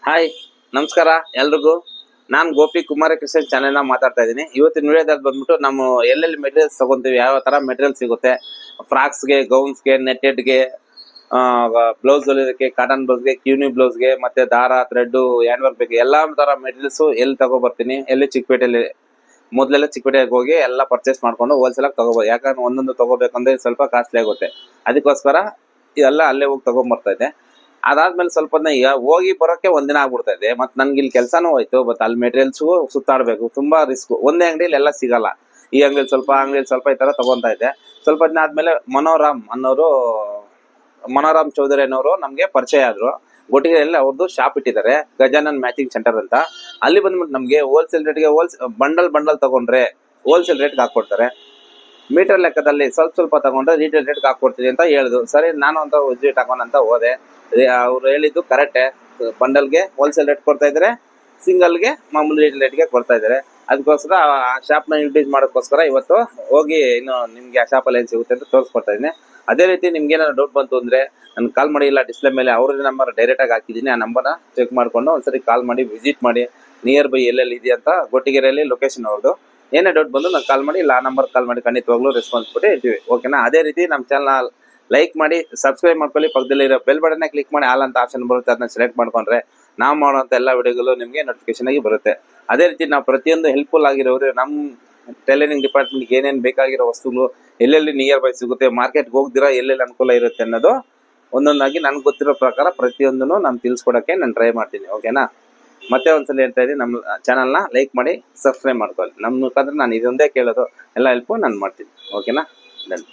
Hi, ನಮಸ್ಕಾರ ಎಲ್ರಿಗೂ. ನಾನು ಗೋಪಿ ಕುಮಾರಕೃಷ್ಣನ್ ಚಾನೆಲ್ನ ಮಾತಾಡ್ತಾ ಇದ್ದೀನಿ. ಇವತ್ತಿನ ವಿಡಿಯೋದಲ್ಲಿ ಬಂದ್ಬಿಟ್ಟು ನಾವು ಎಲ್ಲೆಲ್ಲಿ ಮೆಟೀರಿಯಲ್ಸ್ ತಗೊಂತೀವಿ, ಯಾವ ತರ ಮೆಟೀರಿಯಲ್ ಸಿಗುತ್ತೆ, ಫ್ರಾಕ್ಸ್ಗೆ, ಗೌನ್ಸ್ಗೆ, ನೆಟ್ಟೆಡ್ಗೆ, ಬ್ಲೌಸ್ ಹೊಲಿಯೋದಕ್ಕೆ, ಕಾಟನ್ ಬ್ಲೌಸ್ಗೆ, ಕ್ಯೂನಿ ಬ್ಲೌಸ್ಗೆ, ಮತ್ತೆ ದಾರ, ಥ್ರೆಡ್, ಹ್ಯಾಂಡ್ ವರ್ಕ್ ಬೇಕು ಎಲ್ಲ ತರ ಮೆಟೀರಿಯಲ್ಸ್ ಎಲ್ಲಿ ತಗೊಬರ್ತೀನಿ, ಎಲ್ಲಿ ಚಿಕ್ಕಪೇಟೆಯಲ್ಲಿ ಮೊದಲೆಲ್ಲ ಚಿಕ್ಕಪೇಟೆಗೆ ಹೋಗಿ ಎಲ್ಲ ಪರ್ಚೇಸ್ ಮಾಡ್ಕೊಂಡು ಹೋಲ್ಸೇಲ್ ಆಗಿ ತಗೋಬೋದು. ಯಾಕಂದ್ರೆ ಒಂದೊಂದು ತಗೋಬೇಕಂದ್ರೆ ಸ್ವಲ್ಪ ಕಾಸ್ಟ್ಲಿ ಆಗುತ್ತೆ. ಅದಕ್ಕೋಸ್ಕರ ಇದೆಲ್ಲ ಅಲ್ಲೇ ಹೋಗಿ ತಗೊಂಬರ್ತಾ ಇದ್ದೆ. ಅದಾದ್ಮೇಲೆ ಸ್ವಲ್ಪ ಈಗ ಹೋಗಿ ಬರೋಕೆ ಒಂದಿನ ಆಗ್ಬಿಡ್ತಾ ಇದೆ. ಮತ್ತೆ ನನ್ಗೆ ಇಲ್ಲಿ ಕೆಲಸನೂ ಹೋಯ್ತು. ಮತ್ತೆ ಅಲ್ಲಿ ಮೆಟೀರಿಯಲ್ಸ್ಗೂ ಸುತ್ತಾಡ್ಬೇಕು, ತುಂಬಾ ರಿಸ್ಕ್. ಒಂದೇ ಅಂಗಡಿಯಲ್ಲಿ ಎಲ್ಲ ಸಿಗಲ್ಲ. ಈ ಅಂಗಡಿಯಲ್ಲಿ ಸ್ವಲ್ಪ ಈ ತರ ತಗೊಂತಾ ಇದ್ದೆ. ಸ್ವಲ್ಪ ದಿನ ಆದ್ಮೇಲೆ ಮನೋರಾಮ್ ಚೌಧರಿ ಅನ್ನೋರು ನಮ್ಗೆ ಪರಿಚಯ ಆದ್ರು. ಗೊಟ್ಟಿಗೆರೆಯಲ್ಲಿ ಅವ್ರದ್ದು ಶಾಪ್ ಇಟ್ಟಿದ್ದಾರೆ, ಗಜಾನನ್ ಮ್ಯಾಚಿಂಗ್ ಸೆಂಟರ್ ಅಂತ. ಅಲ್ಲಿ ಬಂದ್ಬಿಟ್ಟು ನಮ್ಗೆ ಹೋಲ್ಸೇಲ್ ರೇಟ್ಗೆ ಬಂಡಲ್ ತಗೊಂಡ್ರೆ ಹೋಲ್ಸೇಲ್ ರೇಟ್ಗೆ ಹಾಕೊಡ್ತಾರೆ. ಮೀಟರ್ ಲೆಕ್ಕದಲ್ಲಿ ಸ್ವಲ್ಪ ತಗೊಂಡ್ರೆ ರೀಟೇಲ್ ರೇಟ್ಗೆ ಹಾಕೊಡ್ತೀನಿ ಅಂತ ಹೇಳಿದ್ರು. ಸರಿ, ನಾನು ಅಂತ ವಿಸಿಟ್ ಹಾಕೋಣಂತ ಹೋದೆ. ಅವ್ರು ಹೇಳಿದ್ದು ಕರೆಕ್ಟೇ. ಬಂಡಲ್ಗೆ ಹೋಲ್ಸೇಲ್ ರೇಟ್ ಕೊಡ್ತಾ ಇದ್ದಾರೆ, ಸಿಂಗಲ್ಗೆ ಮಾಮೂಲಿ ರೀಟೇಲ್ ರೇಟ್ಗೆ ಕೊಡ್ತಾ ಇದ್ದಾರೆ. ಅದಕ್ಕೋಸ್ಕರ ಆ ಶಾಪ್ನ ಯೂಟಿಲೈಸ್ ಮಾಡೋಕ್ಕೋಸ್ಕರ ಇವತ್ತು ಹೋಗಿ ಇನ್ನು ನಿಮ್ಗೆ ಆ ಶಾಪಲ್ಲಿ ಏನು ಸಿಗುತ್ತೆ ಅಂತ ತೋರಿಸ್ಕೊಡ್ತಾ ಇದ್ದೀನಿ. ಅದೇ ರೀತಿ ನಿಮ್ಗೆ ಏನಾದ್ರು ಡೌಟ್ ಬಂತು ಅಂದ್ರೆ ನನ್ಗೆ ಕಾಲ್ ಮಾಡಿ. ಇಲ್ಲ ಡಿಸ್ಪ್ಲೇ ಮೇಲೆ ಅವ್ರ ನಂಬರ್ ಡೈರೆಕ್ಟ್ ಆಗಿ ಹಾಕಿದ್ದೀನಿ. ಆ ನಂಬರ್ನ ಚೆಕ್ ಮಾಡ್ಕೊಂಡು ಒಂದ್ಸರಿ ಕಾಲ್ ಮಾಡಿ ವಿಸಿಟ್ ಮಾಡಿ. ನಿಯರ್ ಬೈ ಎಲ್ಲೆಲ್ಲಿ ಇದೆ ಅಂತ ಗೊಟ್ಟಿಗೆರೆಯಲ್ಲಿ ಲೊಕೇಶನ್ ಅವ್ರದ್ದು. ಏನೇ ಡೌಟ್ ಬಂದು ನಂಗೆ ಕಾಲ್ ಮಾಡಿ, ಇಲ್ಲ ಆ ನಂಬರ್ ಕಾಲ್ ಮಾಡಿ, ಖಂಡಿತವಾಗ್ಲೂ ರೆಸ್ಪಾನ್ಸ್ ಕೊಟ್ಟು ಇರ್ತೀವಿ. ಓಕೆನಾ? ಅದೇ ರೀತಿ ನಮ್ಮ ಚಾನಲ್ ಲೈಕ್ ಮಾಡಿ, ಸಬ್ಸ್ಕ್ರೈಬ್ ಮಾಡ್ಕೊಳ್ಳಿ. ಪಕ್ಕದಲ್ಲಿ ಇರೋ ಬೆಲ್ ಬಟನ್ ಕ್ಲಿಕ್ ಮಾಡಿ, ಆಲ್ ಅಂತ ಆಪ್ಷನ್ ಬರುತ್ತೆ, ಅದನ್ನ ಸೆಲೆಕ್ಟ್ ಮಾಡ್ಕೊಂಡ್ರೆ ನಾವು ಮಾಡುವಂತ ಎಲ್ಲ ವಿಡಿಯೋಗಳು ನಿಮಗೆ ನೋಟಿಫಿಕೇಶನ್ ಆಗಿ ಬರುತ್ತೆ. ಅದೇ ರೀತಿ ನಾವು ಪ್ರತಿಯೊಂದು ಹೆಲ್ಪ್ಫುಲ್ ಆಗಿರೋರು, ನಮ್ಮ ಟೈಲರಿಂಗ್ ಡಿಪಾರ್ಟ್ಮೆಂಟ್ ಏನೇನು ಬೇಕಾಗಿರೋ ವಸ್ತುಗಳು ಎಲ್ಲೆಲ್ಲಿ ನಿಯರ್ ಬೈ ಸಿಗುತ್ತೆ, ಮಾರ್ಕೆಟ್ಗೆ ಹೋಗ್ದಿರಾ ಎಲ್ಲೆಲ್ಲಿ ಅನುಕೂಲ ಇರುತ್ತೆ ಅನ್ನೋದು ಒಂದೊಂದಾಗಿ ನನ್ಗೆ ಗೊತ್ತಿರೋ ಪ್ರಕಾರ ಪ್ರತಿಯೊಂದನ್ನು ನಾನು ತಿಳಿಸ್ಕೊಡಕ್ಕೆ ನಾನು ಟ್ರೈ ಮಾಡ್ತೀನಿ. ಓಕೆನಾ? ಮತ್ತೆ ಒಂದ್ಸಲ ಹೇಳ್ತಾ ಇದ್ದೀನಿ, ನಮ್ಮ ಚಾನಲ್ನ ಲೈಕ್ ಮಾಡಿ, ಸಬ್ಸ್ಕ್ರೈಬ್ ಮಾಡ್ಕೊಳ್ಳಿ. ನಮ್ಮ ಮುಖಾಂತರ ನಾನು ಇದೊಂದೇ ಕೇಳೋದು, ಎಲ್ಲ ಹೆಲ್ಪು ನಾನು ಮಾಡ್ತೀನಿ. ಓಕೆನಾ? ಡನ್.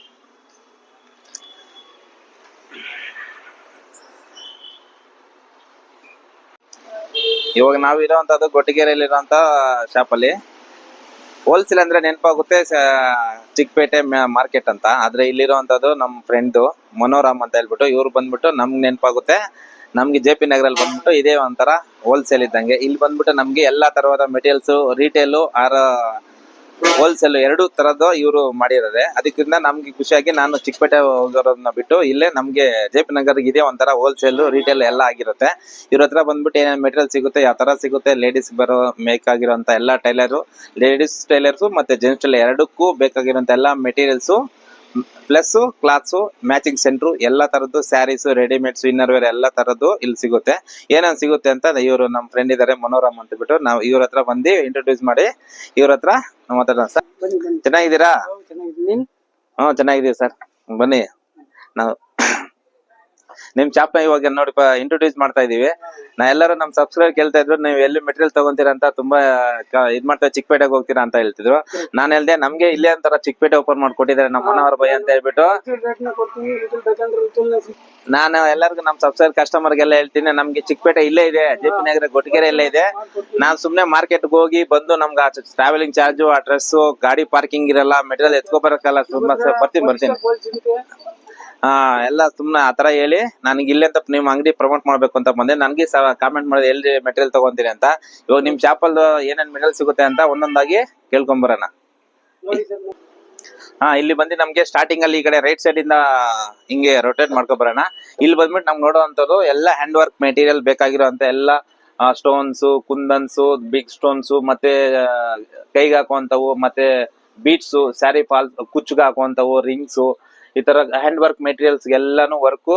ಇವಾಗ ನಾವು ಇರೋವಂಥದ್ದು ಗೊಟ್ಟಿಗೆರೆಯಲ್ಲಿ ಇರೋಂಥ ಶಾಪಲ್ಲಿ. ಹೋಲ್ಸೇಲ್ ಅಂದ್ರೆ ನೆನಪಾಗುತ್ತೆ ಚಿಕ್ಕಪೇಟೆ ಮಾರ್ಕೆಟ್ ಅಂತ. ಆದ್ರೆ ಇಲ್ಲಿರುವಂತದ್ದು ನಮ್ಮ ಫ್ರೆಂಡು ಮನೋರಾಮ್ ಅಂತ ಹೇಳ್ಬಿಟ್ಟು, ಇವ್ರು ಬಂದ್ಬಿಟ್ಟು ನಮ್ಗೆ ನೆನಪಾಗುತ್ತೆ. ನಮ್ಗೆ JP ನಗರಲ್ಲಿ ಬಂದ್ಬಿಟ್ಟು ಇದೇ ಒಂಥರ ಹೋಲ್ಸೇಲ್ ಇದ್ದಂಗೆ. ಇಲ್ಲಿ ಬಂದ್ಬಿಟ್ಟು ನಮ್ಗೆ ಎಲ್ಲಾ ತರಹದ ಮೆಟೀರಿಯಲ್ಸ್, ರಿಟೇಲು ಆರ್ ಹೋಲ್ಸೇಲ್ ಎರಡು ತರದ್ದು ಇವರು ಮಾಡಿರೋದೆ. ಅದಕ್ಕಿಂತ ನಮ್ಗೆ ಖುಷಿಯಾಗಿ ನಾನು ಚಿಕ್ಕಪೇಟೆ ಹೋಗೋದನ್ನ ಬಿಟ್ಟು ಇಲ್ಲೇ ನಮ್ಗೆ JP ನಗರ್ ಇದೇ ಒಂಥರ ಹೋಲ್ಸೇಲ್ ರಿಟೇಲ್ ಎಲ್ಲ ಆಗಿರುತ್ತೆ. ಇವ್ರ ಹತ್ರ ಬಂದ್ಬಿಟ್ಟು ಏನೇನು ಮೆಟೀರಿಯಲ್ ಸಿಗುತ್ತೆ, ಯಾವ ತರ ಸಿಗುತ್ತೆ, ಲೇಡೀಸ್ ಬೇಕಾಗಿರೋಂಥ ಎಲ್ಲ ಲೇಡೀಸ್ ಟೈಲರ್ಸು ಮತ್ತೆ ಜೆಂಟ್ಸ್ ಟೈಲರ್ ಎರಡಕ್ಕೂ ಬೇಕಾಗಿರೋಂಥ ಎಲ್ಲ materials plus cloths, matching centre, ಎಲ್ಲ ತರದ್ದು ಸ್ಯಾರೀಸ್, ರೆಡಿಮೇಡ್ಸ್, ಇನ್ನರ್ ವೇರ್ ಎಲ್ಲ ತರದ್ದು ಇಲ್ಲಿ ಸಿಗುತ್ತೆ. ಏನೇನು ಸಿಗುತ್ತೆ ಅಂತ ಇವರು ನಮ್ಮ ಫ್ರೆಂಡ್ ಇದಾರೆ ಮನೋರಾಮ್ ಅಂತ ಬಿಟ್ಟು, ನಾವು ಇವ್ರ ಹತ್ರ ಬಂದು ಇಂಟ್ರೊಡ್ಯೂಸ್ ಮಾಡಿ ಇವ್ರ ಹತ್ರ ಮಾತಾಡೋಣ. ಸರ್ ಚೆನ್ನಾಗಿದ್ದೀರಾ? ಚೆನ್ನಾಗಿದ್ದೀವಿ ಸರ್. ಬನ್ನಿ, ನಾವು ನಿಮ್ ಶಾಪ್ ನ ಇವಾಗ ನೋಡಿ ಇಂಟ್ರೊಡ್ಯೂಸ್ ಮಾಡ್ತಾ ಇದೀವಿ. ಎಲ್ಲರೂ ನಮ್ ಸಬ್ಸ್ಕ್ರೈಬರ್ ಕೇಳ್ತಾ ಇದ್ರು, ನೀವು ಎಲ್ಲಿ ಮೆಟೀರಿಯಲ್ ತಗೊಂತೀರಾ ಅಂತ, ತುಂಬಾ ಇದ್ ಮಾಡ್ತಾ ಚಿಕ್ಕಪೇಟೆಗೆ ಹೋಗ್ತೀರಾ ಅಂತ ಹೇಳ್ತಿದ್ರು. ನಾನು ಹೇಳ್ದೆ ನಮ್ಗೆ ಇಲ್ಲೇ ಒಂಥರ ಚಿಕ್ಕಪೇಟೆ ಓಪನ್ ಮಾಡ್ಕೊಟ್ಟಿದ್ದಾರೆ ನಮ್ಮ ಮನೋಹರ್ ಭೈ ಅಂತ ಹೇಳ್ಬಿಟ್ಟು. ನಾನು ಎಲ್ಲರಿಗೂ ನಮ್ ಸಬ್ಸ್ಕ್ರೈಬರ್ ಕಸ್ಟಮರ್ಗೆಲ್ಲ ಹೇಳ್ತೀನಿ, ನಮ್ಗೆ ಚಿಕ್ಕಪೇಟೆ ಇಲ್ಲೇ ಇದೆ, JP ನಗರ ಗೊಟ್ಟಿಗೆರೆ ಇಲ್ಲೇ ಇದೆ. ನಾನ್ ಸುಮ್ನೆ ಮಾರ್ಕೆಟ್ಗೆ ಹೋಗಿ ಬಂದು ನಮ್ಗೆ ಟ್ರಾವೆಲಿಂಗ್ ಚಾರ್ಜು, ಆ ಡ್ರೆಸ್, ಗಾಡಿ ಪಾರ್ಕಿಂಗ್ ಇರಲ್ಲ, ಮೆಟೀರಿಯಲ್ ಎತ್ಕೊಬರಕ್ಕಲ್ಲ, ತುಂಬಾ ಬರ್ತೀನಿ. ಎಲ್ಲ ಸುಮ್ನೆ ಆತರ ಹೇಳಿ ನನಗೆ ಇಲ್ಲೇ ಅಂತ ನಿಮ್ ಅಂಗಡಿ ಪ್ರಮೋಟ್ ಮಾಡ್ಬೇಕು ಅಂತ ಬಂದೆ. ನನ್ಗೆ ಕಾಮೆಂಟ್ ಮಾಡಿದೆ ಎಲ್ಲಿ ಮೆಟೀರಿಯಲ್ ತಗೊಂತೀರಿ ಅಂತ. ಇವಾಗ ನಿಮ್ ಶಾಪ್ ಅಲ್ಲಿ ಏನೇನ್ ಮೆಟೀರಿಯಲ್ ಸಿಗುತ್ತೆ ಅಂತ ಒಂದೊಂದಾಗಿ ಕೇಳ್ಕೊಂಬರೋಣ. ಇಲ್ಲಿ ಬಂದು ನಮ್ಗೆ ಸ್ಟಾರ್ಟಿಂಗ್ ಅಲ್ಲಿ ಈ ಕಡೆ ರೈಟ್ ಸೈಡ್ ಇಂದ ಹಿಂಗೆ ರೊಟೇಟ್ ಮಾಡ್ಕೊಬರೋಣ. ಇಲ್ಲಿ ಬಂದ್ಬಿಟ್ಟು ನಮ್ಗೆ ನೋಡುವಂತದ್ದು ಎಲ್ಲ ಹ್ಯಾಂಡ್ ವರ್ಕ್ ಮೆಟೀರಿಯಲ್ ಬೇಕಾಗಿರೋಂತ ಎಲ್ಲ ಸ್ಟೋನ್ಸ್, ಕುಂದನ್ಸು, ಬಿಗ್ ಸ್ಟೋನ್ಸ್, ಮತ್ತೆ ಕೈಗೆ ಹಾಕುವಂತವು, ಮತ್ತೆ ಬೀಟ್ಸ್, ಸ್ಯಾರಿ ಫಾಲ್ಸ್, ಕುಚ್ಚಿಗೆ ಹಾಕುವಂತವು, ರಿಂಗ್ಸ್, ಈ ತರ ಹ್ಯಾಂಡ್ ವರ್ಕ್ ಮೆಟೀರಿಯಲ್ಸ್ ಎಲ್ಲಾನು ವರ್ಕ್,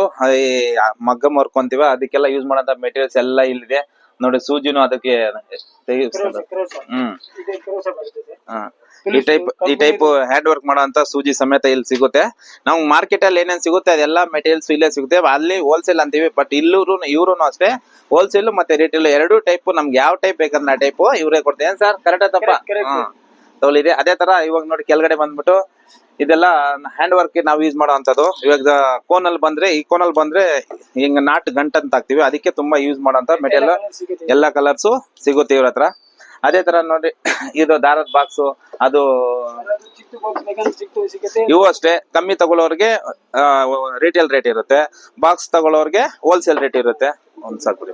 ಮಗ್ಗಮ್ ವರ್ಕ್ ಅಂತೀವ, ಅದಕ್ಕೆಲ್ಲ ಯೂಸ್ ಮಾಡೋಂತ ಮೆಟೀರಿಯಲ್ಸ್ ಎಲ್ಲ ಇಲ್ಲಿದೆ ನೋಡಿ. ಸೂಜಿನೂ ಅದಕ್ಕೆ ಈ ಟೈಪ್ ಹ್ಯಾಂಡ್ ವರ್ಕ್ ಮಾಡೋಂತ ಸೂಜಿ ಸಮೇತ ಇಲ್ಲಿ ಸಿಗುತ್ತೆ. ನಾವು ಮಾರ್ಕೆಟ್ ಅಲ್ಲಿ ಏನೇನ್ ಸಿಗುತ್ತೆ ಅದೆಲ್ಲ ಮೆಟೀರಿಯಲ್ಸ್ ಇಲ್ಲೇ ಸಿಗುತ್ತೆ. ಅಲ್ಲಿ ಹೋಲ್ಸೇಲ್ ಅಂತೀವಿ, ಬಟ್ ಇವ್ರು ಅಷ್ಟೇ ಹೋಲ್ಸೇಲ್ ಮತ್ತೆ ರಿಟೇಲ್ ಎರಡು ಟೈಪ್. ನಮ್ಗೆ ಯಾವ ಟೈಪ್ ಬೇಕಂದ್ರೆ ಆ ಟೈಪ್ ಇವ್ರೇ ಕೊಡ್ತಾರೆ. ಏನ್ ಸರ್ ಕರೆಕ್ಟ್ ತಪ್ಪ? ತಗೊಳ್ಳಿದೆ. ಅದೇ ತರ ಇವಾಗ ನೋಡಿ ಕೆಳಗಡೆ ಬಂದ್ಬಿಟ್ಟು ಇದೆಲ್ಲ ಹ್ಯಾಂಡ್ ವರ್ಕ್ ನಾವು ಯೂಸ್ ಮಾಡೋವಂಥದ್ದು. ಇವಾಗ ಕೋನಲ್ಲಿ ಬಂದ್ರೆ ಹಿಂಗ ನಾಟ್ ಗಂಟ್ ಅಂತ ಹಾಕ್ತಿವಿ, ಅದಕ್ಕೆ ತುಂಬಾ ಯೂಸ್ ಮಾಡೋಂತ ಮೆಟೀರಿಯಲ್ ಎಲ್ಲಾ ಕಲರ್ಸ್ ಸಿಗುತ್ತೆ ಇವ್ರ ಹತ್ರ. ಅದೇ ತರ ನೋಡಿ ಇದು ದಾರದ ಬಾಕ್ಸ್, ಅದು ಇವು ಅಷ್ಟೇ ಕಮ್ಮಿ ತಗೊಳ್ಳೋರ್ಗೆ ರಿಟೇಲ್ ರೇಟ್ ಇರುತ್ತೆ, ಬಾಕ್ಸ್ ತಗೊಳ್ಳೋರ್ಗೆ ಹೋಲ್ಸೇಲ್ ರೇಟ್ ಇರುತ್ತೆ. ಒಂದ್ ಸಾಕು.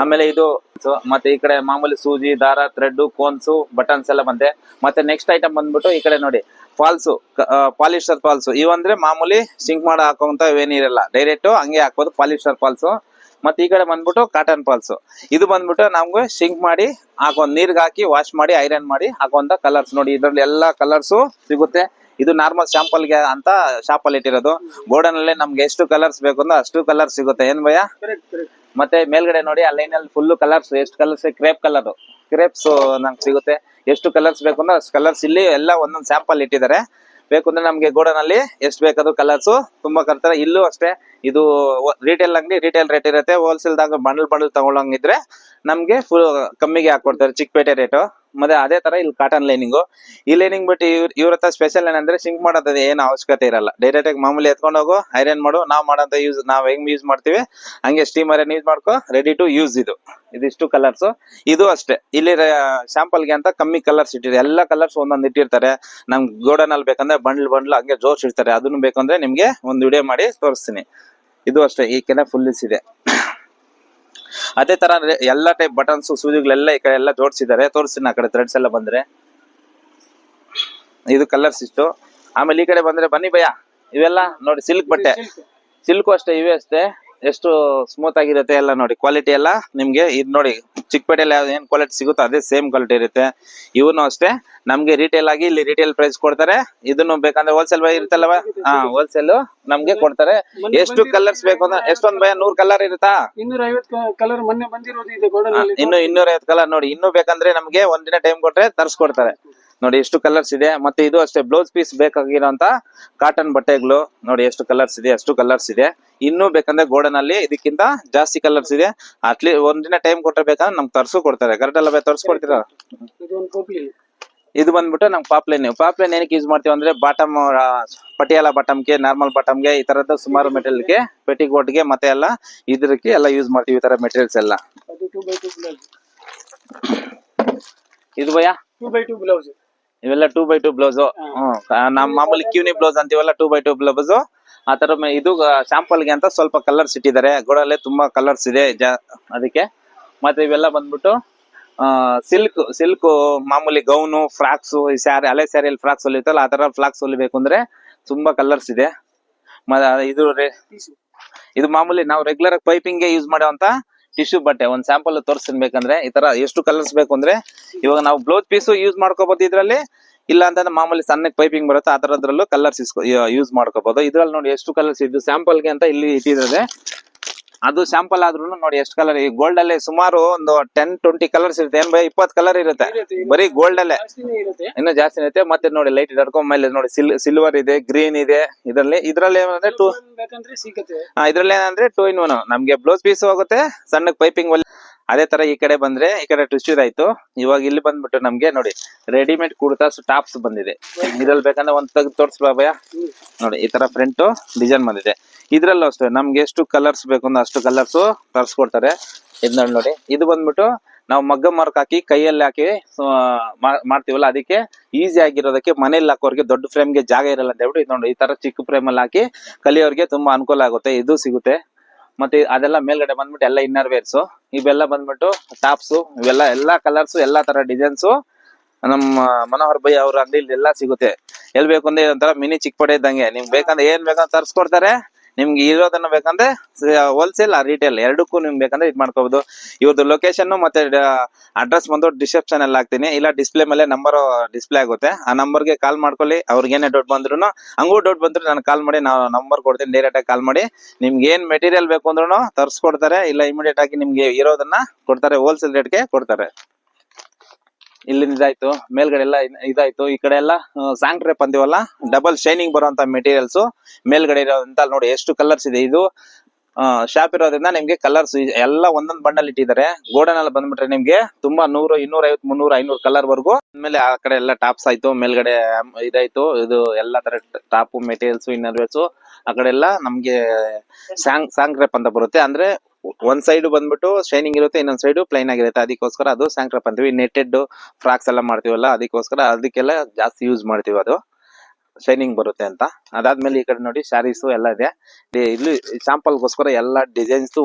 ಆಮೇಲೆ ಇದು ಮತ್ತೆ ಈ ಕಡೆ ಮಾಮೂಲಿ ಸೂಜಿ, ದಾರ, ಥ್ರೆಡ್, ಕೋನ್ಸು, ಬಟನ್ಸ್ ಎಲ್ಲ ಬಂದೆ. ಮತ್ತೆ ನೆಕ್ಸ್ಟ್ ಐಟಮ್ ಬಂದ್ಬಿಟ್ಟು ಈ ಕಡೆ ನೋಡಿ ಫಾಲ್ಸು, ಪಾಲಿಸ್ಟರ್ ಫಾಲ್ಸು. ಇವಂದ್ರೆ ಮಾಮೂಲಿ ಸಿಂಕ್ ಮಾಡಿ ಹಾಕೋಂತ ಏನಿರಲ್ಲ, ಡೈರೆಕ್ಟ್ ಹಂಗೆ ಹಾಕೋದು ಪಾಲಿಸ್ಟರ್ ಫಾಲ್ಸು. ಮತ್ತೆ ಈ ಕಡೆ ಬಂದ್ಬಿಟ್ಟು ಕಾಟನ್ ಫಾಲ್ಸ್. ಇದು ಬಂದ್ಬಿಟ್ಟು ನಮ್ಗೆ ಶಿಂಕ್ ಮಾಡಿ ಹಾಕೊಂಡ್ ನೀರ್ಗೆ ಹಾಕಿ ವಾಶ್ ಮಾಡಿ ಐರನ್ ಮಾಡಿ ಹಾಕುವಂತ ಕಲರ್ಸ್. ನೋಡಿ ಇದ್ರಲ್ಲಿ ಎಲ್ಲಾ ಕಲರ್ಸ್ ಸಿಗುತ್ತೆ. ಇದು ನಾರ್ಮಲ್ ಶಾಂಪಲ್ ಗೆ ಅಂತ ಶಾಪ್ ಅಲ್ಲಿ ಇಟ್ಟಿರೋದು. ಗೋಡನ್ ಅಲ್ಲಿ ನಮ್ಗೆ ಎಷ್ಟು ಕಲರ್ಸ್ ಬೇಕು ಅಂದ್ರೆ ಅಷ್ಟು ಕಲರ್ಸ್ ಸಿಗುತ್ತೆ. ಏನ್ ಭಯ? ಮತ್ತೆ ಮೇಲ್ಗಡೆ ನೋಡಿ ಆ ಲೈನ್ ಅಲ್ಲಿ ಫುಲ್ ಕಲರ್ಸ್, ಎಷ್ಟು ಕಲರ್ಸ್? ಕ್ರೇಪ್ ಕಲರ್, ಕ್ರೇಪ್ಸ್ ನಮ್ಗೆ ಸಿಗುತ್ತೆ. ಎಷ್ಟು ಕಲರ್ಸ್ ಬೇಕು ಅಂದ್ರೆ ಅಷ್ಟು ಕಲರ್ಸ್ ಇಲ್ಲಿ ಎಲ್ಲ ಒಂದೊಂದು ಸ್ಯಾಂಪಲ್ ಇಟ್ಟಿದ್ದಾರೆ. ಬೇಕು ಅಂದ್ರೆ ನಮ್ಗೆ ಗೋಡನ್ ಅಲ್ಲಿ ಎಷ್ಟು ಬೇಕಾದ್ರೂ ಕಲರ್ಸ್ ತುಂಬಾ ಕರ್ತಾರೆ. ಇಲ್ಲೂ ಅಷ್ಟೇ, ಇದು ರಿಟೇಲ್ ಅಂಗಡಿ, ರಿಟೇಲ್ ರೇಟ್ ಇರುತ್ತೆ. ಹೋಲ್ಸೇಲ್ ದಾಗ ಬಂಡಲ್ ತಗೊಳಂಗಿದ್ರೆ ನಮ್ಗೆ ಫುಲ್ ಕಮ್ಮಿಗೆ ಹಾಕೊಡ್ತಾರೆ, ಚಿಕ್ಕಪೇಟೆ ರೇಟು. ಮತ್ತೆ ಅದೇ ತರ ಇಲ್ಲಿ ಕಾಟನ್ ಲೈನಿಂಗು. ಈ ಲೈನಿಂಗ್ ಬಿಟ್ಟು ಇವ್ರ ಹತ್ರ ಸ್ಪೆಷಲ್ ಏನಂದ್ರೆ ಸಿಂಕ್ ಮಾಡೋದು ಏನು ಅವಶ್ಯಕತೆ ಇರಲ್ಲ. ಡೈರೆಕ್ಟ್ ಆಗಿ ಮಾಮೂಲಿ ಎತ್ಕೊಂಡು ಹೋಗು, ಐರನ್ ಮಾಡು. ನಾವ್ ಮಾಡೋಂತ ಯೂಸ್ ನಾವ್ ಹೆಂಗ್ ಯೂಸ್ ಮಾಡ್ತೀವಿ ಹಂಗೆ ಸ್ಟೀಮರ್ ಯೂಸ್ ಮಾಡ್ಕೊ, ರೆಡಿ ಟು ಯೂಸ್. ಇದಿಷ್ಟು ಕಲರ್ಸ್. ಇದು ಅಷ್ಟೇ, ಇಲ್ಲಿ ಶಾಂಪಲ್ ಗೆ ಅಂತ ಕಮ್ಮಿ ಕಲರ್ಸ್ ಇಟ್ಟಿದೆ. ಎಲ್ಲಾ ಕಲರ್ಸ್ ಒಂದೊಂದು ಇಟ್ಟಿರ್ತಾರೆ. ನಮ್ ಗೋಡನ್ ಅಲ್ಲಿ ಬೇಕಂದ್ರೆ ಬಂಡ್ಲ್ ಹಂಗೆ ಜೋರ್ಸ್ ಇಡ್ತಾರೆ. ಅದನ್ನು ಬೇಕಂದ್ರೆ ನಿಮ್ಗೆ ಒಂದು ವಿಡಿಯೋ ಮಾಡಿ ತೋರಿಸ್ತೀನಿ. ಇದು ಅಷ್ಟೇ, ಈ ಕೆನೆ ಫುಲ್ ಇದೆ. ಅದೇ ತರ ಎಲ್ಲಾ ಟೈಪ್ ಬಟನ್ಸ್, ಸೂಜಿಗಳೆಲ್ಲ ಈ ಕಡೆ ಎಲ್ಲ ಜೋಡಿಸಿದ್ದಾರೆ. ತೋರಿಸ್ತೀನಿ ಆ ಕಡೆ ಥ್ರೆಡ್ಸ್ ಎಲ್ಲ ಬಂದ್ರೆ. ಇದು ಕಲರ್ಸ್ ಇಷ್ಟು. ಆಮೇಲೆ ಈ ಕಡೆ ಬಂದ್ರೆ ಬನ್ನಿ ಭಯ, ಇವೆಲ್ಲ ನೋಡಿ ಸಿಲ್ಕ್ ಬಟ್ಟೆ. ಸಿಲ್ಕು ಅಷ್ಟೇ, ಇವೇ ಅಷ್ಟೇ. ಎಷ್ಟು ಸ್ಮೂತ್ ಆಗಿರುತ್ತೆ ಎಲ್ಲ ನೋಡಿ. ಕ್ವಾಲಿಟಿ ಎಲ್ಲ ನಿಮ್ಗೆ ಇದು ನೋಡಿ, ಚಿಕ್ಕಪೇಟೆಯಲ್ಲಿ ಏನ್ ಕ್ವಾಲಿಟಿ ಸಿಗುತ್ತೋ ಅದೇ ಸೇಮ್ ಕ್ವಾಲಿಟಿ ಇರುತ್ತೆ. ಇವನು ಅಷ್ಟೇ ನಮ್ಗೆ ರಿಟೇಲ್ ಆಗಿ ಇಲ್ಲಿ ರಿಟೇಲ್ ಪ್ರೈಸ್ ಕೊಡ್ತಾರೆ. ಇದನ್ನು ಬೇಕಂದ್ರೆ ಹೋಲ್ಸೇಲ್ ಇರುತ್ತಲ್ಲವ, ಹೋಲ್ಸೇಲ್ ನಮ್ಗೆ ಕೊಡ್ತಾರೆ. ಎಷ್ಟು ಕಲರ್ಸ್ ಬೇಕು ಅಂದ್ರೆ ಎಷ್ಟೊಂದ್ ಭಯ 100 ಕಲರ್ ಇರುತ್ತಾ? 250 ಕಲರ್ ಮೊನ್ನೆ ಬಂದಿರೋದು ಇದೆ ಗೋಡನ್ ಅಲ್ಲಿ. ಇನ್ನು 250 ಕಲರ್ ನೋಡಿ. ಇನ್ನು ಬೇಕಂದ್ರೆ ನಮ್ಗೆ ಒಂದಿನ ಟೈಮ್ ಕೊಟ್ರೆ ತರ್ಸ್ಕೊಡ್ತಾರೆ. ನೋಡಿ ಎಷ್ಟು ಕಲರ್ಸ್ ಇದೆ. ಮತ್ತೆ ಇದು ಅಷ್ಟೇ, ಬ್ಲೌಸ್ ಪೀಸ್ ಬೇಕಾಗಿರೋಂತ ಕಾಟನ್ ಬಟ್ಟೆಗಳು ನೋಡಿ ಎಷ್ಟು ಕಲರ್ಸ್ ಇದೆ, ಅಷ್ಟು ಕಲರ್ಸ್ ಇದೆ. ಇನ್ನು ಬೇಕಂದ್ರೆ ಗೋಡನ್ ಅಲ್ಲಿ ಇದಕ್ಕಿಂತ ಜಾಸ್ತಿ ಕಲರ್ಸ್ ಇದೆ. ಅಟ್ಲೀಸ್ಟ್ ಒಂದಿನ ಟೈಮ್ ಕೊಟ್ರೆ ಬೇಕಂದ್ರೆ ನಮ್ಗೆ ತರ್ಸು ಕೊಡ್ತಾರೆ. ಕರೆಕ್ಟ್ ಅಲ್ಲ? ತರ್ಸ್ಕೊಡ್ತೀರಾ? ಇದು ಬಂದ್ಬಿಟ್ಟು ನಮ್ ಪಾಪ್ಲೈನ್. ಪಾಪ್ಲೈನ್ ಏನಕ್ಕೆ ಯೂಸ್ ಮಾಡ್ತೀವಿ ಅಂದ್ರೆ ಬಾಟಮ್, ಪಟಿಯಾಲ ಬಾಟಮ್ಗೆ, ನಾರ್ಮಲ್ ಬಾಟಮ್ಗೆ, ಈ ತರದ ಸುಮಾರು ಮೆಟೀರಿಯಲ್ಗೆ, ಪೆಟಿಕೋಟ್ಗೆ ಮತ್ತೆ ಎಲ್ಲ ಇದಕ್ಕೆ ಎಲ್ಲ ಯೂಸ್ ಮಾಡ್ತೀವಿ ಈ ತರ ಮೆಟೀರಿಯಲ್ಸ್ ಎಲ್ಲ. ಇದು ಭಯ 2x2 ಬ್ಲೌಸ್. ಇವೆಲ್ಲ 2x2 ಬ್ಲೌಸ್. ನಮ್ ಮಾಮೂಲಿ ಕ್ಯೂನಿ ಬ್ಲೌಸ್ ಅಂತೀವಲ್ಲ, 2x2 ಬ್ಲೌಸ್ ಆ ತರ. ಇದು ಶಾಂಪಲ್ ಗೆ ಅಂತ ಸ್ವಲ್ಪ ಕಲರ್ಸ್ ಇಟ್ಟಿದ್ದಾರೆ. ಗೋಡಲ್ಲೇ ತುಂಬಾ ಕಲರ್ಸ್ ಇದೆ ಅದಕ್ಕೆ. ಮತ್ತೆ ಇವೆಲ್ಲ ಬಂದ್ಬಿಟ್ಟು ಸಿಲ್ಕ್ ಮಾಮೂಲಿ ಗೌನು, ಫ್ರಾಕ್ಸ್, ಸ್ಯಾರಿ, ಹಳೆ ಸ್ಯಾರಿಯಲ್ಲಿ ಫ್ರಾಕ್ಸ್ ಹೊಲಿತಲ್ಲ ಆ ತರ ಫ್ರಾಕ್ಸ್ ಹೊಲಿಬೇಕು ಅಂದ್ರೆ ತುಂಬಾ ಕಲರ್ಸ್ ಇದೆ. ಇದು ಮಾಮೂಲಿ ನಾವು ರೆಗ್ಯುಲರ್ ಆಗಿ ಪೈಪಿಂಗ್ ಗೆ ಯೂಸ್ ಮಾಡುವಂತ ಟಿಶ್ಯೂ ಬಟ್ಟೆ. ಒಂದ್ ಸ್ಯಾಂಪಲ್ ತೋರಿಸ್ತೀನಿ ಬೇಕಂದ್ರೆ. ಈ ತರ ಎಷ್ಟು ಕಲರ್ಸ್ ಬೇಕು ಅಂದ್ರೆ ಇವಾಗ ನಾವು ಬ್ಲೌಸ್ ಪೀಸ್ ಯೂಸ್ ಮಾಡ್ಕೋಬಹುದು ಇದ್ರಲ್ಲಿ. ಇಲ್ಲ ಅಂತಂದ್ರೆ ಮಾಮೂಲಿ ಸಣ್ಣಕ್ಕೆ ಪೈಪಿಂಗ್ ಬರುತ್ತೆ ಆ ತರದ್ರಲ್ಲೂ ಕಲರ್ಸ್ ಯೂಸ್ ಮಾಡ್ಕೋಬಹುದು. ಇದ್ರಲ್ಲಿ ನೋಡಿ ಎಷ್ಟು ಕಲರ್ಸ್ ಇದು ಸ್ಯಾಂಪಲ್ ಗೆ ಅಂತ ಇಲ್ಲಿ ಇಟ್ಟಿದ್ದಾರೆ. ಅದು ಸ್ಯಾಂಪಲ್ ಆದ್ರೂ ನೋಡಿ ಎಷ್ಟು ಕಲರ್. ಈ ಗೋಲ್ಡ್ ಅಲ್ಲಿ ಸುಮಾರು ಒಂದು 10-20 ಕಲರ್ಸ್ ಇರುತ್ತೆ. ಏನ್ ಭಯ 20 ಕಲರ್ ಇರುತ್ತೆ ಬರೀ ಗೋಲ್ಡ್ ಅಲ್ಲೇ. ಇನ್ನು ಜಾಸ್ತಿ ಇರುತ್ತೆ. ಮತ್ತೆ ನೋಡಿ ಲೈಟ್ ಹಿಡ್ಕೊಂಡ್ ಮೇಲೆ ನೋಡಿ ಸಿಲ್ವರ್ ಇದೆ, ಗ್ರೀನ್ ಇದೆ. ಇದ್ರಲ್ಲಿ ಏನಂದ್ರೆ ಇದ್ರಲ್ಲಿ ಏನಂದ್ರೆ 2 in 1. ನಮ್ಗೆ ಬ್ಲೌಸ್ ಪೀಸ್ ಹೋಗುತ್ತೆ, ಸಣ್ಣಕ್ ಪೈಪಿಂಗ್. ಅದೇ ತರ ಈ ಕಡೆ ಬಂದ್ರೆ ಈ ಕಡೆ ಟಿಶ್ಯೂ ಆಯ್ತು. ಇವಾಗ ಇಲ್ಲಿ ಬಂದ್ಬಿಟ್ಟು ನಮ್ಗೆ ನೋಡಿ ರೆಡಿಮೇಡ್ ಕುರ್ತಾಸ್ ಟಾಪ್ಸ್ ಬಂದಿದೆ. ಇದ್ರಲ್ಲಿ ಬೇಕಂದ್ರೆ ಒಂದ್ ತೆಗೆದು ತೋರಿಸ್ಬಾ ಭಯ. ನೋಡಿ ಈ ತರ ಫ್ರಂಟ್ ಡಿಸೈನ್ ಬಂದಿದೆ. ಇದ್ರಲ್ಲೂ ಅಷ್ಟೇ ನಮ್ಗೆ ಎಷ್ಟು ಕಲರ್ಸ್ ಬೇಕು ಅಂದ್ರೆ ಅಷ್ಟು ಕಲರ್ಸ್ ತರಿಸ್ಕೊಡ್ತಾರೆ. ಇದ್ನಲ್ಲಿ ನೋಡಿ, ಇದು ಬಂದ್ಬಿಟ್ಟು ನಾವು ಮಗ್ಗ ಮಾರ್ಕ್ ಹಾಕಿ ಕೈಯಲ್ಲಿ ಹಾಕಿ ಮಾಡ್ತೀವಲ್ಲ, ಅದಕ್ಕೆ ಈಸಿ ಆಗಿರೋದಕ್ಕೆ ಮನೇಲಿ ಹಾಕೋರ್ಗೆ ದೊಡ್ಡ ಫ್ರೇಮ್ಗೆ ಜಾಗ ಇರಲ್ಲ ಅಂತ ಹೇಳ್ಬಿಟ್ಟು ಇದು ನೋಡಿ ಈ ತರ ಚಿಕ್ಕ ಫ್ರೇಮ್ ಅಲ್ಲಿ ಹಾಕಿ ಕಲಿಯೋರ್ಗೆ ತುಂಬಾ ಅನುಕೂಲ ಆಗುತ್ತೆ. ಇದು ಸಿಗುತ್ತೆ. ಮತ್ತೆ ಅದೆಲ್ಲ ಮೇಲ್ಗಡೆ ಬಂದ್ಬಿಟ್ಟು ಎಲ್ಲ ಇನ್ನರ್ ವೇರ್ಸ್. ಇವೆಲ್ಲ ಬಂದ್ಬಿಟ್ಟು ಟಾಪ್ಸ್. ಇವೆಲ್ಲ ಎಲ್ಲಾ ಕಲರ್ಸ್, ಎಲ್ಲಾ ತರ ಡಿಸೈನ್ಸ್ ನಮ್ಮ ಮನೋಹರ್ ಭೈ ಅವ್ರ ಅಂಗಡಿಲಿ ಎಲ್ಲಾ ಸಿಗುತ್ತೆ. ಎಲ್ ಬೇಕು ಅಂದ್ರೆ ಒಂಥರ ಮಿನಿ ಚಿಕ್ಕಪೇಟೆ ಇದ್ದಂಗೆ. ನಿಮ್ಗೆ ಬೇಕಂದ್ರೆ ಏನ್ ಬೇಕಂದ್ರೆ ತರ್ಸ್ಕೊಡ್ತಾರೆ. ನಿಮ್ಗೆ ಇರೋದನ್ನ ಬೇಕಂದ್ರೆ ಹೋಲ್ಸೇಲ್ ರಿಟೇಲ್ ಎರಡಕ್ಕೂ ನಿಮ್ಗೆ ಬೇಕಂದ್ರೆ ಇದ್ ಮಾಡ್ಕೋಬಹುದು. ಇವ್ರದ್ದು ಲೊಕೇಶನ್ ಮತ್ತೆ ಅಡ್ರೆಸ್ ಬಂದು ಡಿಸ್ಕ್ರಿಪ್ಷನ್ ಅಲ್ಲಿ ಹಾಕ್ತೀನಿ. ಇಲ್ಲ ಡಿಸ್ಪ್ಲೇ ಮೇಲೆ ನಂಬರ್ ಡಿಸ್ಪ್ಲೇ ಆಗುತ್ತೆ. ಆ ನಂಬರ್ಗೆ ಕಾಲ್ ಮಾಡ್ಕೊಳ್ಳಿ. ಅವ್ರಿಗೆ ಏನೇ ಡೌಟ್ ಬಂದ್ರು ಹಂಗೂ ಡೌಟ್ ಬಂದ್ರು ನಾನು ಕಾಲ್ ಮಾಡಿ, ನಾವು ನಂಬರ್ ಕೊಡ್ತೀನಿ. ಡೈರೆಕ್ಟ್ ಆಗಿ ಕಾಲ್ ಮಾಡಿ ನಿಮ್ಗೆ ಏನ್ ಮೆಟೀರಿಯಲ್ ಬೇಕು ಅಂದ್ರೂ ತರ್ಸ್ಕೊಡ್ತಾರೆ. ಇಲ್ಲ ಇಮಿಡಿಯೇಟ್ ಆಗಿ ನಿಮ್ಗೆ ಇರೋದನ್ನ ಕೊಡ್ತಾರೆ, ಹೋಲ್ಸೇಲ್ ರೇಟ್ಗೆ ಕೊಡ್ತಾರೆ. ಇಲ್ಲಿಂದ ಇದಾಯ್ತು. ಮೇಲ್ಗಡೆ ಎಲ್ಲ ಇದಾಯ್ತು. ಈ ಕಡೆ ಎಲ್ಲ ಸಾಂಗ್ ಟ್ರೇಪ್ ಅಂತೀವಲ್ಲ, ಡಬಲ್ ಶೈನಿಂಗ್ ಬರುವಂತ ಮೆಟೀರಿಯಲ್ಸ್ ಮೇಲ್ಗಡೆ ಇರೋಂತ ನೋಡಿ ಎಷ್ಟು ಕಲರ್ಸ್ ಇದೆ. ಇದು ಶಾಪ್ ಇರೋದ್ರಿಂದ ನಿಮ್ಗೆ ಕಲರ್ಸ್ ಎಲ್ಲ ಒಂದೊಂದು ಬಂಡಲ್ ಇಟ್ಟಿದ್ದಾರೆ. ಗೋಡನ್ ಅಲ್ಲಿ ಬಂದ್ಬಿಟ್ರೆ ನಿಮ್ಗೆ ತುಂಬಾ 100, 250, 300, 500 ಕಲರ್ ವರ್ಗು. ಆಮೇಲೆ ಆ ಕಡೆ ಎಲ್ಲ ಟಾಪ್ಸ್ ಆಯ್ತು. ಮೇಲ್ಗಡೆ ಇದಾಯ್ತು. ಇದು ಎಲ್ಲಾ ತರ ಟಾಪ್ ಮೆಟೀರಿಯಲ್ಸ್, ಇನ್ನರ್ ವೇರ್ಸ್. ಆ ಕಡೆ ಎಲ್ಲ ನಮ್ಗೆ ಸಾಂಗ್ ಟ್ರೇಪ್ ಅಂತ ಬರುತ್ತೆ. ಅಂದ್ರೆ ಒಂದ್ ಸೈಡ್ ಬಂದ್ಬಿಟ್ಟು ಶೈನಿಂಗ್ ಇರುತ್ತೆ, ಇನ್ನೊಂದ್ ಸೈಡ್ ಪ್ಲೈನ್ ಆಗಿರುತ್ತೆ. ಅದಕ್ಕೋಸ್ಕರ ಅದು ಸಾಂಗ್ ಟ್ರೇಪ್ ಅಂತೀವಿ. ನೆಟ್ಟೆಡ್ ಫ್ರಾಕ್ಸ್ ಎಲ್ಲ ಮಾಡ್ತೀವಲ್ಲ ಅದಕ್ಕೋಸ್ಕರ ಅದಕ್ಕೆಲ್ಲ ಜಾಸ್ತಿ ಯೂಸ್ ಮಾಡ್ತೀವಿ. ಅದು ಶೈನಿಂಗ್ ಬರುತ್ತೆ ಅಂತ. ಅದಾದ್ಮೇಲೆ ಈ ಕಡೆ ನೋಡಿ ಸ್ಯಾರೀಸ್ ಎಲ್ಲ ಇದೆ. ಇಲ್ಲಿ ಶಾಂಪಲ್ಗೋಸ್ಕರ ಎಲ್ಲ ಡಿಸೈನ್ಸ್